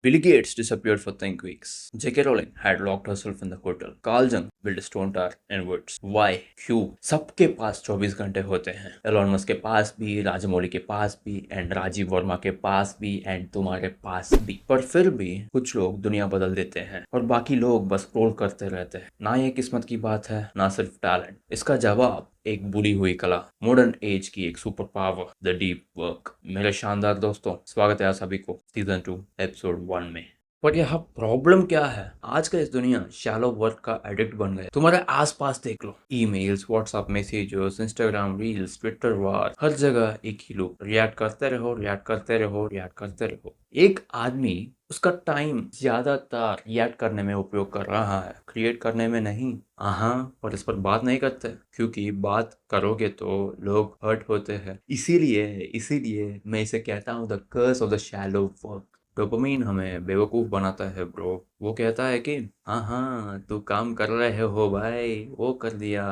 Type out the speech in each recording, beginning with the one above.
Bill Gates disappeared for 10 weeks. J.K. Rowling had locked herself in the hotel. Carl Jung built a stone tower in woods. Why? क्यों? सबके पास 24 घंटे होते हैं. Elon Musk के पास भी, राजमौली के पास भी, एंड राजीव वर्मा के पास भी, एंड तुम्हारे पास भी. पर फिर भी कुछ लोग दुनिया बदल देते हैं और बाकी लोग बस स्क्रॉल करते रहते हैं. ना ये किस्मत की बात है, ना सिर्फ टैलेंट. इसका जवाब एक बुरी हुई कला, मॉडर्न एज की एक super power, the deep work. मेरे शानदार दोस्तों, स्वागत है आप सभी को सीजन 2 एपिसोड 1 में. पर यह प्रॉब्लम क्या है? आज का इस दुनिया शैलो वर्क का एडिक्ट बन गए. तुम्हारे आसपास देख लो, emails, WhatsApp messages, Instagram reels, Twitter war, हर जगह एक ही लोग रिएक्ट करते रहो, रिएक्ट करते रहो, रिएक्ट करते रहो. एक आदमी उसका टाइम ज्यादातर रिएक्ट करने में उपयोग कर रहा है, क्रिएट करने में नहीं. हाँ, पर इस पर बात नहीं करते क्योंकि बात करोगे तो लोग हर्ट होते हैं. इसीलिए इसीलिए मैं इसे कहता हूँ the curse of the shallow work. Dopamine हमें बेवकूफ बनाता है ब्रो. वो कहता है कि हाँ हाँ तू काम कर रहे हो भाई, वो कर दिया,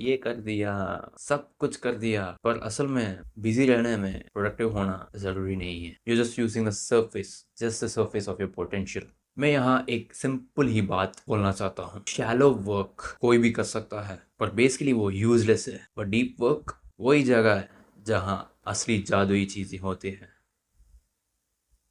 ये कर दिया, सब कुछ कर दिया. पर असल में बिजी रहने में प्रोडक्टिव होना जरूरी नहीं है. You just using the surface, just the surface of your potential. मैं यहाँ एक सिंपल ही बात बोलना चाहता हूँ. शैलो वर्क कोई भी कर सकता है, पर बेसिकली वो यूजलेस है. पर डीप वर्क वही जगह है जहाँ असली जादुई चीजें होती है.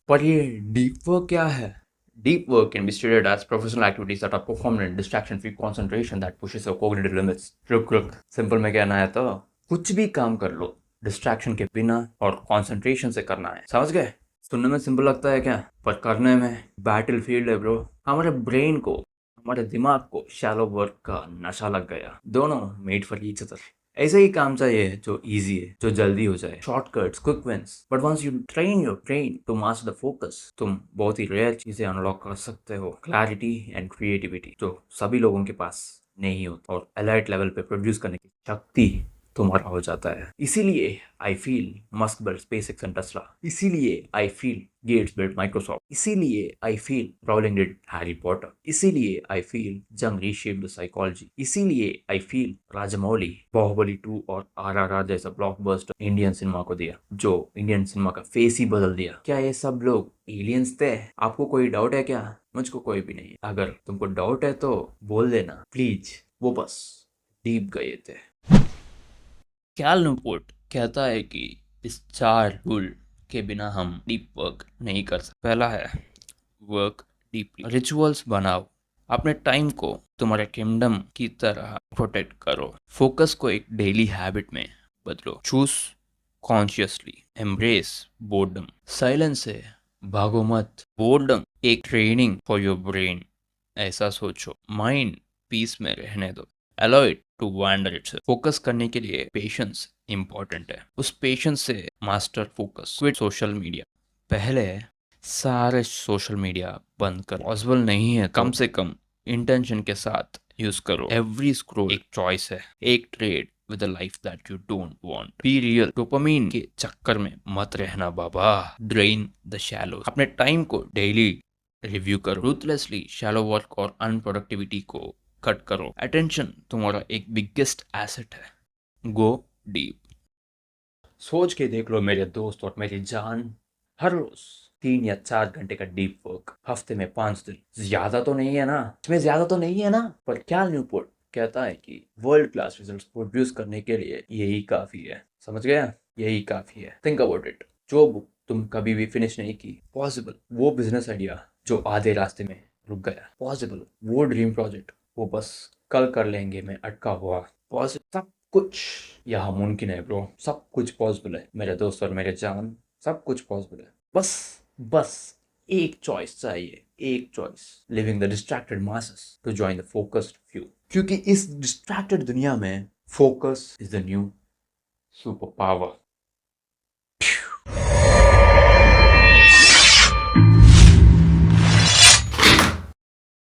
पर ये डीप वर्क क्या है? Deep work can be stated as professional activities that are performed in distraction-free concentration that pushes your cognitive limits. रुक सिंपल में कहना है तो कुछ भी काम कर लो डिस्ट्रैक्शन के बिना और कंसंट्रेशन से करना है. समझ गए? सुनने में सिंपल लगता है क्या, पर करने में बैटल फील्ड है ब्रो. हमारे ब्रेन को, हमारे दिमाग को शैलो वर्क का नशा लग गया. दोनों मेड फॉर ईच अदर. ऐसे ही काम चाहिए जो इजी है, जो जल्दी हो जाए, shortcuts, quick wins. But once you train your brain to master the focus, तुम बहुत ही रेयर चीजें अनलॉक कर सकते हो. क्लैरिटी एंड क्रिएटिविटी जो सभी लोगों के पास नहीं होता, और एलाइट लेवल पे प्रोड्यूस करने की शक्ति तुम्हारा हो जाता है. इसीलिए I feel Musk build SpaceX and Tesla. इसीलिए I feel Gates build Microsoft. इसीलिए I feel Rowling did Harry Potter. इसीलिए I feel Jung reshaped the psychology. इसीलिए आई फील राजमौली बाहुबली 2 और आरआरआर जैसा ब्लॉकबस्टर इंडियन सिनेमा को दिया, जो इंडियन सिनेमा का फेस ही बदल दिया. क्या ये सब लोग एलियंस थे? आपको कोई डाउट है क्या? मुझको कोई भी नहीं. अगर तुमको डाउट है तो बोल देना प्लीज. वो बस डीप गए थे. कैल न्यूपोर्ट कहता है कि इस 4 रूल के बिना हम डीप वर्क नहीं कर सकते. पहला है वर्क डीपली. रिचुअल्स बनाओ. अपने टाइम को तुम्हारे किंगडम की तरह प्रोटेक्ट करो. फोकस को एक डेली हैबिट में बदलो. Choose consciously. Embrace boredom. Silence से भागो मत. बोर्डम एक ट्रेनिंग फॉर योर ब्रेन. ऐसा सोचो, माइंड पीस में रहने दो. Allow it to wander itself. Focus करने के लिए पेशेंस इंपॉर्टेंट है. उस पेशेंस से master focus. Quit social media. पहले सारे सोशल मीडिया बंद करो. पॉसिबल नहीं है, कम से कम इंटेंशन के साथ यूज करो. एवरी स्क्रॉल एक चॉइस है, एक trade with a life that you don't want. Be real. Dopamine के चक्कर में मत रहना बाबा. Drain the shallow. अपने टाइम को डेली रिव्यू करो. रूथलेसली शैलो वर्क और अनप्रोडक्टिविटी को कट करो. अटेंशन तुम्हारा एक बिगेस्ट एसेट है. Go deep. सोच के देख लो मेरे दोस्त और मेरी जान, हर रोज 3 या 4 घंटे का डीप वर्क, हफ्ते में 5 दिन. ज्यादा तो नहीं है ना? इसमें ज्यादा तो नहीं है ना? पर क्या न्यूपोर्ट कहता है कि वर्ल्ड क्लास रिजल्ट्स प्रोड्यूस करने के लिए यही काफी है. समझ गया? यही काफी है. Think about it. जो बुक तुम कभी भी फिनिश नहीं की, पॉसिबल. वो बिजनेस आइडिया जो आधे रास्ते में रुक गया, पॉसिबल. वो ड्रीम प्रोजेक्ट वो बस कल कर लेंगे में अटका हुआ, पॉसिबल. सब कुछ यहाँ मुमकिन है ब्रो. सब कुछ पॉसिबल है मेरे दोस्त और मेरे जान. सब कुछ पॉसिबल है. बस बस एक चॉइस चाहिए. एक choice. Living the distracted masses to join the focused few. क्योंकि इस डिस्ट्रैक्टेड दुनिया में focus is the new super power.